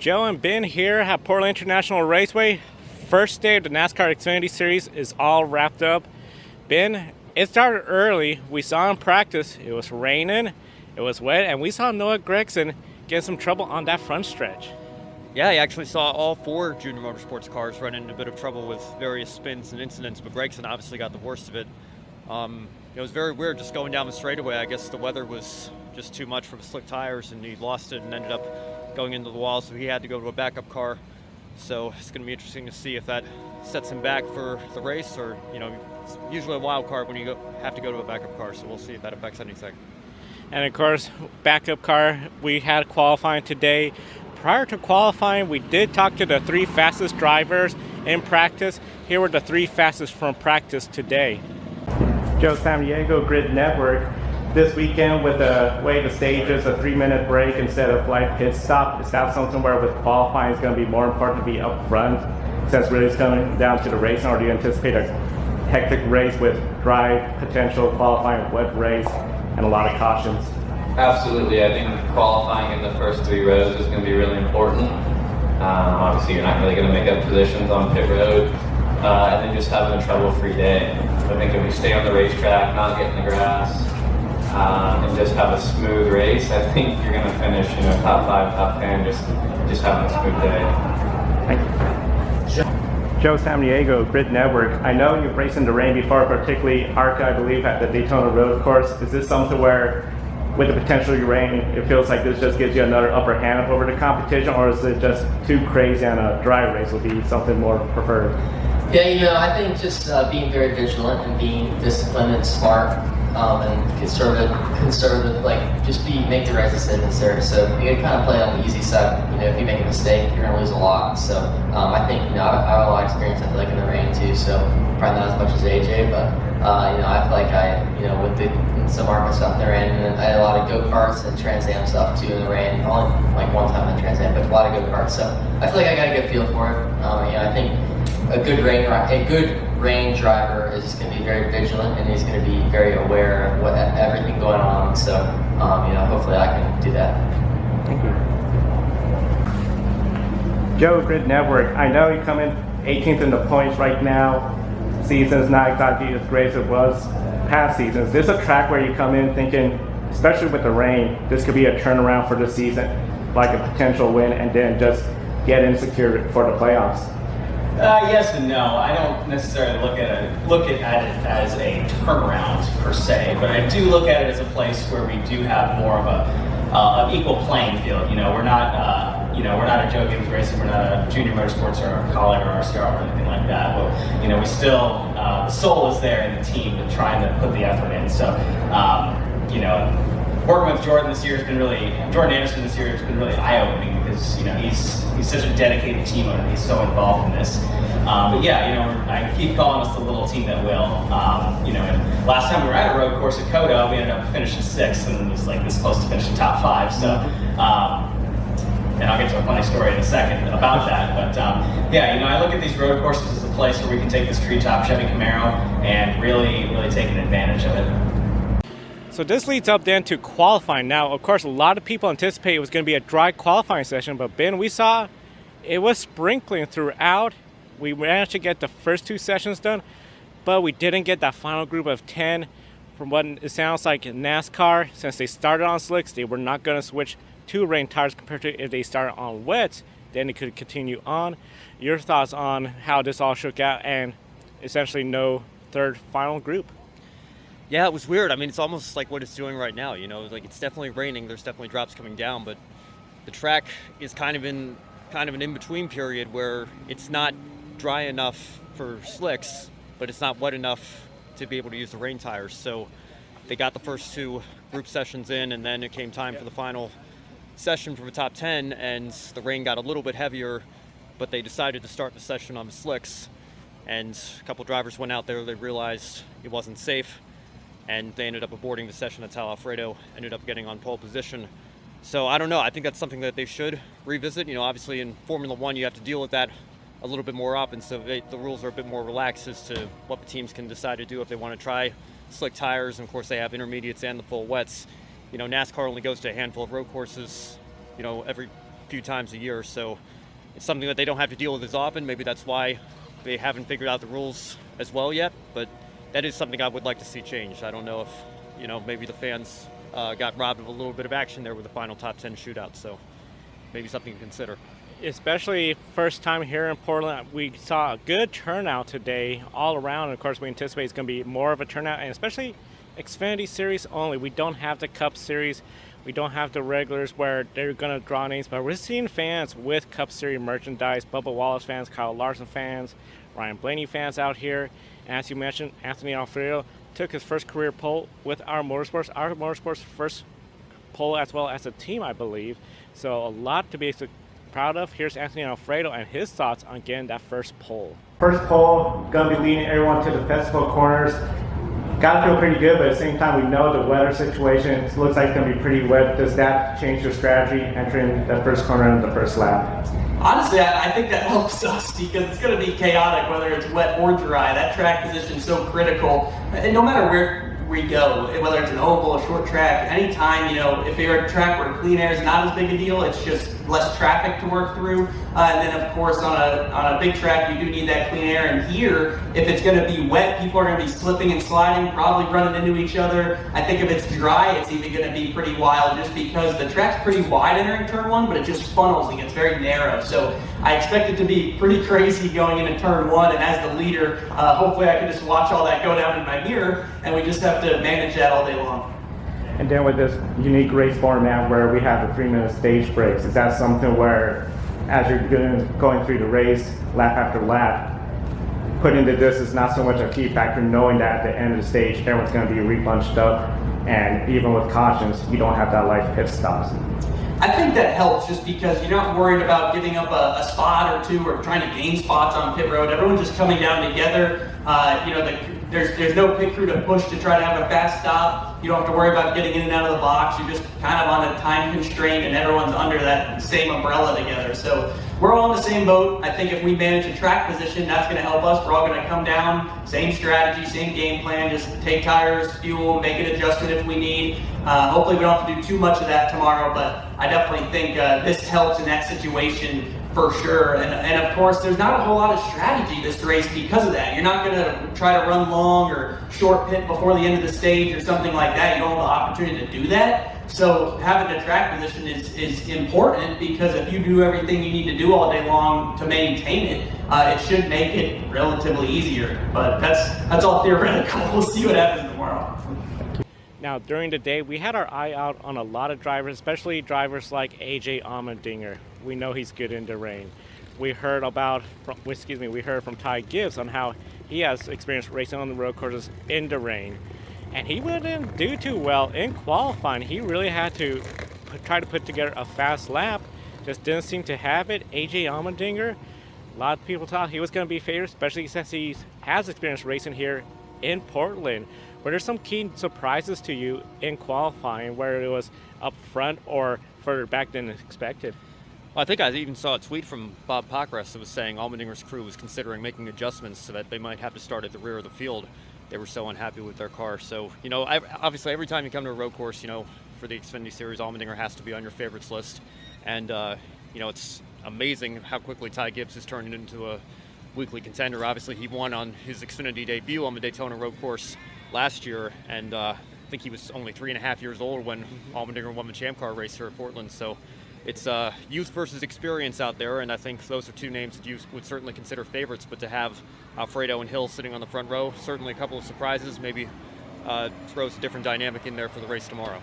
Joe and Ben here at Portland International Raceway. First day of the NASCAR Xfinity Series is all wrapped up. Ben, it started early. We saw him practice. It was raining, it was wet, and we saw Noah Gragson get some trouble on that front stretch. Yeah, I actually saw all four Junior Motorsports cars run into a bit of trouble with various spins and incidents, but Gragson obviously got the worst of it. It was very weird just going down the straightaway. I guess the weather was just too much for the slick tires, and he lost it and ended up going into the wall, so he had to go to a backup car. So it's going to be interesting to see if that sets him back for the race, or, it's usually a wild card when you have to go to a backup car, so we'll see if that affects anything. And of course, backup car, we had qualifying today. Prior to qualifying, we did talk to the three fastest drivers in practice. Here were the three fastest from practice today. Joe, Samaniego, GRIDnet. This weekend, with the way the stage is, a 3-minute break instead of like pit stop, is that something where with qualifying it's going to be more important to be up front since really it's coming down to the race? Or do you anticipate a hectic race with dry potential, qualifying wet race, and a lot of cautions? Absolutely. I think qualifying in the first 3 rows is going to be really important. Obviously, you're not really going to make up positions on pit road, and then just having a trouble-free day. I think if we stay on the racetrack, not get in the grass, and just have a smooth race, I think you're going to finish, top 5, top 10, just having a smooth day. Joe Samaniego, GRIDnet. I know you've raced in the rain before, particularly ARCA, I believe, at the Daytona Road Course. Is this something where, with the potential rain, it feels like this just gives you another upper hand over the competition, or is it just too crazy and a dry race would be something more preferred? Yeah, I think just being very vigilant and being disciplined and smart and conservative, make the right decisions there. So you gotta kind of play on the easy side. If you make a mistake, you're gonna lose a lot. So I think, I have a lot of experience, I feel like, in the rain too, so probably not as much as AJ, but I feel like with some ARCA stuff in the rain, and I had a lot of go-karts and Trans Am stuff too in the rain. Only like one time in Trans Am, but a lot of go-karts. So I feel like I got a good feel for it. I think a good rain driver is just going to be very vigilant, and he's going to be very aware of everything going on. So, hopefully I can do that. Thank you. Joe, GRIDnet. I know you come in 18th in the points right now. Season's not exactly as great as it was past seasons. This is a track where you come in thinking, especially with the rain, this could be a turnaround for the season, like a potential win, and then just get insecure for the playoffs. Yes and no. I don't necessarily look at it as a turnaround per se, but I do look at it as a place where we do have more of an equal playing field. We're not a Joe Gibbs Racing, we're not a Junior Motorsports or a Colin or RCR or anything like that. But, we still the soul is there in the team and trying to put the effort in. So, working with Jordan Anderson this year has been really eye-opening because he's such a dedicated team owner. He's so involved in this. I keep calling us the little team that will. And last time we were at a road course at Coda, we ended up finishing 6th, and it was like this close to finishing top 5. So, and I'll get to a funny story in a second about that. But I look at these road courses as a place where we can take this treetop Chevy Camaro and really, really take an advantage of it. So this leads up then to qualifying. Now, of course, a lot of people anticipate it was going to be a dry qualifying session, but Ben, we saw it was sprinkling throughout. We managed to get the first 2 sessions done, but we didn't get that final group of 10. From what it sounds like in NASCAR, since they started on slicks, they were not going to switch to rain tires compared to if they started on wets, then it could continue on. Your thoughts on how this all shook out and essentially no third final group? Yeah, it was weird. I mean, it's almost like what it's doing right now. It's definitely raining. There's definitely drops coming down, but the track is kind of an in-between period where it's not dry enough for slicks, but it's not wet enough to be able to use the rain tires. So they got the first 2 group sessions in, and then it came time for the final session for the top 10, and the rain got a little bit heavier, but they decided to start the session on the slicks, and a couple drivers went out there. They realized it wasn't safe, and they ended up aborting the session. That's how Alfredo ended up getting on pole position. So I don't know. I think that's something that they should revisit. Obviously in Formula One, you have to deal with that a little bit more often, so the rules are a bit more relaxed as to what the teams can decide to do if they want to try slick tires. And of course, they have intermediates and the full wets. NASCAR only goes to a handful of road courses, every few times a year. So it's something that they don't have to deal with as often. Maybe that's why they haven't figured out the rules as well yet. But that is something I would like to see changed. I don't know if, maybe the fans got robbed of a little bit of action there with the final top 10 shootout. So maybe something to consider. Especially first time here in Portland, we saw a good turnout today all around. Of course, we anticipate it's going to be more of a turnout, and especially Xfinity Series only. We don't have the Cup Series. We don't have the regulars where they're going to draw names, but we're seeing fans with Cup Series merchandise, Bubba Wallace fans, Kyle Larson fans, Ryan Blaney fans out here. And as you mentioned, Anthony Alfredo took his first career pole with our Motorsports first pole as well as a team, I believe. So a lot to be proud of. Here's Anthony Alfredo and his thoughts on getting that first pole. First pole, gonna be leading everyone to the festival corners. Gotta feel pretty good, but at the same time, we know the weather situation. It looks like it's gonna be pretty wet. Does that change your strategy entering the first corner and the first lap? Honestly, I think that helps us because it's going to be chaotic whether it's wet or dry. That track position is so critical. And no matter where we go, whether it's an oval, a short track, anytime, if you're at a track where clean air is not as big a deal, it's just less traffic to work through. And then, of course, on a big track, you do need that clean air. And here, if it's going to be wet, people are going to be slipping and sliding, probably running into each other. I think if it's dry, it's even going to be pretty wild just because the track's pretty wide entering turn one, but it just funnels and gets very narrow. So I expect it to be pretty crazy going into turn one. And as the leader, hopefully I can just watch all that go down in my mirror, and we just have to manage that all day long. And then with this unique race format where we have the 3-minute stage breaks, is that something where as you're going through the race, lap after lap, putting the distance not so much a key factor, knowing that at the end of the stage, everyone's going to be re-bunched up, and even with cautions, you don't have that life pit stops? I think that helps just because you're not worried about giving up a spot or two or trying to gain spots on pit road. Everyone's just coming down together. There's no pit crew to push to try to have a fast stop. You don't have to worry about getting in and out of the box. You're just kind of on a time constraint and everyone's under that same umbrella together. So we're all in the same boat. I think if we manage a track position, that's going to help us. We're all going to come down, same strategy, same game plan, just take tires, fuel, make an adjustment if we need. Hopefully we don't have to do too much of that tomorrow, but I definitely think this helps in that situation for sure. And of course, there's not a whole lot of strategy this race because of that. You're not going to try to run long or short pit before the end of the stage or something like that. You don't have the opportunity to do that. So having a track position is important because if you do everything you need to do all day long to maintain it, it should make it relatively easier. But that's all theoretical. We'll see what happens tomorrow. Now, during the day, we had our eye out on a lot of drivers, especially drivers like AJ Allmendinger. We know he's good in the rain. We heard from Ty Gibbs on how he has experience racing on the road courses in the rain. And he wouldn't do too well in qualifying. He really had to try to put together a fast lap. Just didn't seem to have it. AJ Allmendinger, a lot of people thought he was going to be favored, especially since he has experience racing here in Portland. Were there some key surprises to you in qualifying, where it was up front or further back than expected? Well, I think I even saw a tweet from Bob Pockras that was saying Allmendinger's crew was considering making adjustments so that they might have to start at the rear of the field. They were so unhappy with their car. So, obviously every time you come to a road course, for the Xfinity Series, Allmendinger has to be on your favorites list. And, it's amazing how quickly Ty Gibbs has turned into a weekly contender. Obviously, he won on his Xfinity debut on the Daytona road course last year, and I think he was only 3.5 years old when Allmendinger won the Champ Car race here at Portland. So it's youth versus experience out there, and I think those are two names that you would certainly consider favorites. But to have Alfredo and Hill sitting on the front row, certainly a couple of surprises, maybe throws a different dynamic in there for the race tomorrow.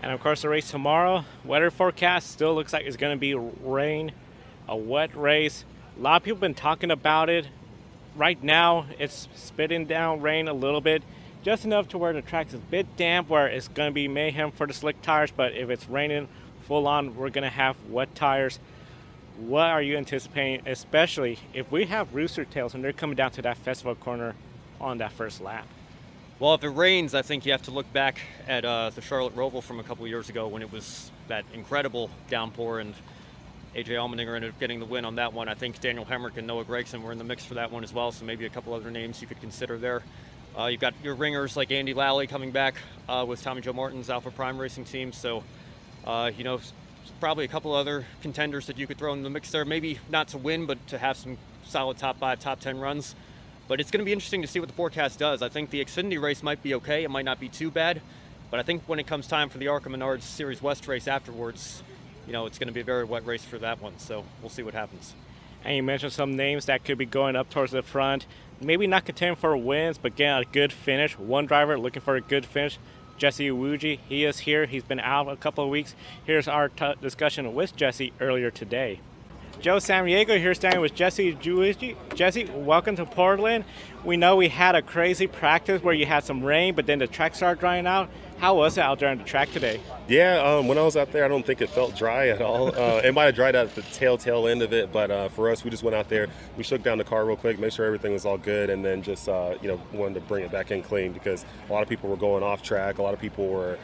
And of course, the race tomorrow, weather forecast still looks like it's going to be rain, a wet race. A lot of people have been talking about it. Right now, it's spitting down rain a little bit, just enough to where the track's a bit damp, where it's going to be mayhem for the slick tires. But if it's raining full on, we're going to have wet tires. What are you anticipating, especially if we have rooster tails and they're coming down to that festival corner on that first lap? Well, if it rains, I think you have to look back at the Charlotte Roval from a couple of years ago when it was that incredible downpour and AJ Allmendinger ended up getting the win on that one. I think Daniel Hemrick and Noah Gragson were in the mix for that one as well, so maybe a couple other names you could consider there. You've got your ringers like Andy Lally coming back with Tommy Joe Martin's Alpha Prime Racing team, so probably a couple other contenders that you could throw in the mix there. Maybe not to win, but to have some solid top 5, top 10 runs. But it's going to be interesting to see what the forecast does. I think the Xfinity race might be okay. It might not be too bad. But I think when it comes time for the ARCA Menards Series West race afterwards, it's going to be a very wet race for that one. So we'll see what happens. And you mentioned some names that could be going up towards the front. Maybe not contending for wins, but getting a good finish. One driver looking for a good finish, Jesse Iwuji. He is here. He's been out a couple of weeks. Here's our discussion with Jesse earlier today. Joe Samaniego here standing with Jesse Iwuji. Jesse, welcome to Portland. We know we had a crazy practice where you had some rain, but then the track started drying out. How was it out there on the track today? Yeah, when I was out there, I don't think it felt dry at all. It might have dried out at the tail end of it, but for us, we just went out there. We shook down the car real quick, made sure everything was all good, and then just wanted to bring it back in clean because a lot of people were going off track. A lot of people were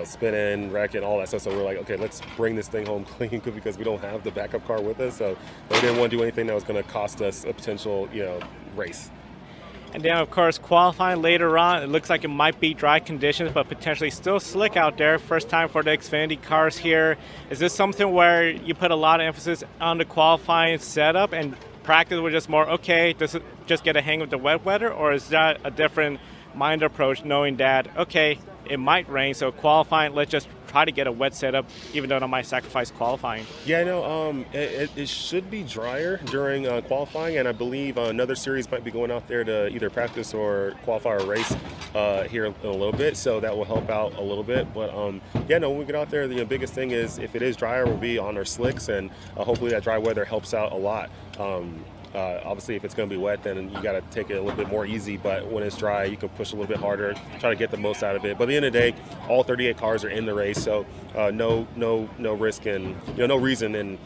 spinning, wrecking, all that stuff. So we're like, okay, let's bring this thing home clean because we don't have the backup car with us. So we didn't want to do anything that was going to cost us a potential race. And then, of course, qualifying later on, it looks like it might be dry conditions, but potentially still slick out there. First time for the Xfinity cars here. Is this something where you put a lot of emphasis on the qualifying setup and practice was just more, okay, just get a hang of the wet weather? Or is that a different mind approach, knowing that, okay, it might rain, so qualifying, let's just try to get a wet setup, even though I might sacrifice qualifying? Yeah, no, it should be drier during qualifying, and I believe another series might be going out there to either practice or qualify or race here in a little bit, so that will help out a little bit. But when we get out there, the biggest thing is if it is drier, we'll be on our slicks, and hopefully that dry weather helps out a lot. Obviously, if it's going to be wet, then you got to take it a little bit more easy. But when it's dry, you can push a little bit harder, try to get the most out of it. But at the end of the day, all 38 cars are in the race, so no risk and no reason in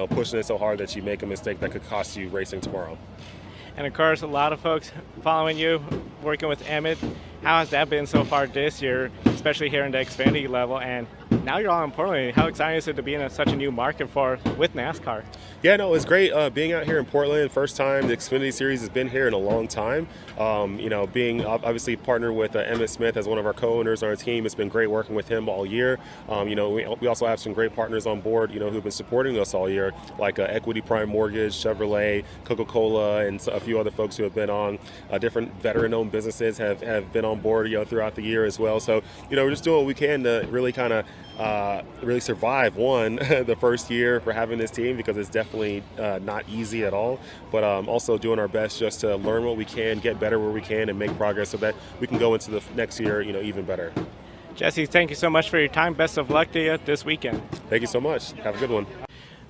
pushing it so hard that you make a mistake that could cost you racing tomorrow. And of course, a lot of folks following you, working with Emmett. How has that been so far this year, especially here in the Xfinity level? And now you're all in Portland. How exciting is it to be in such a new market with NASCAR? Yeah, no, it's great being out here in Portland. First time the Xfinity Series has been here in a long time. Being obviously partnered with Emmett Smith as one of our co-owners on our team, it's been great working with him all year. We also have some great partners on board, who've been supporting us all year, like Equity Prime Mortgage, Chevrolet, Coca-Cola, and a few other folks who have been on different veteran-owned businesses have been on board, throughout the year as well. So, we're just doing what we can to really kind of really survive the first year for having this team, because it's definitely not easy at all, but also doing our best just to learn what we can, get better where we can, and make progress so that we can go into the next year even better. Jesse, thank you so much for your time. Best of luck to you this weekend. Thank you so much. Have a good one.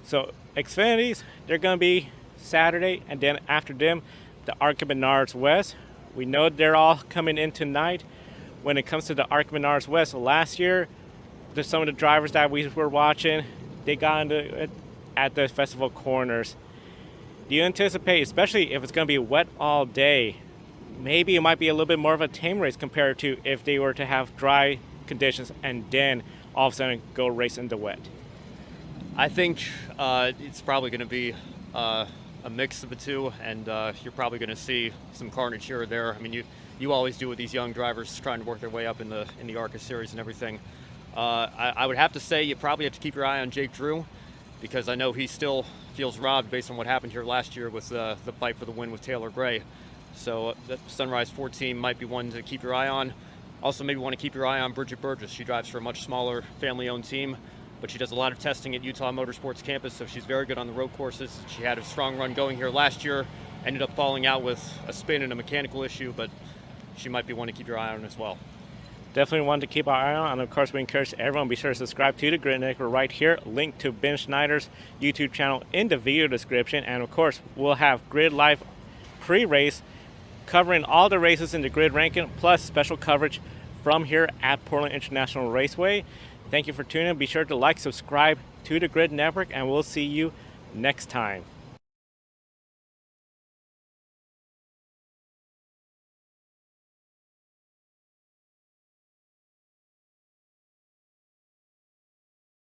So Xfinities, they're going to be Saturday, and then after them, the ARCA Menards West. We know they're all coming in tonight. When it comes to the ARCA Menards West, last year, some of the drivers that we were watching, they got into it at the festival corners. Do you anticipate, especially if it's going to be wet all day, maybe it might be a little bit more of a tame race compared to if they were to have dry conditions and then all of a sudden go race in the wet? I think it's probably going to be a mix of the two, and you're probably going to see some carnage here or there. I mean, you always do with these young drivers trying to work their way up in the ARCA series and everything. I would have to say you probably have to keep your eye on Jake Drew, because I know he still feels robbed based on what happened here last year with the fight for the win with Taylor Gray. So that Sunrise 4 team might be one to keep your eye on. Also, maybe want to keep your eye on Bridget Burgess. She drives for a much smaller family-owned team, but she does a lot of testing at Utah Motorsports campus, so she's very good on the road courses. She had a strong run going here last year, ended up falling out with a spin and a mechanical issue, but she might be one to keep your eye on as well. Definitely one to keep our eye on. And of course, we encourage everyone to be sure to subscribe to the GRIDnet. We're right here, linked to Ben Schneider's YouTube channel in the video description. And of course, we'll have Grid Live pre-race covering all the races in the grid ranking, plus special coverage from here at Portland International Raceway. Thank you for tuning in. Be sure to like, subscribe to the Grid Network, and we'll see you next time.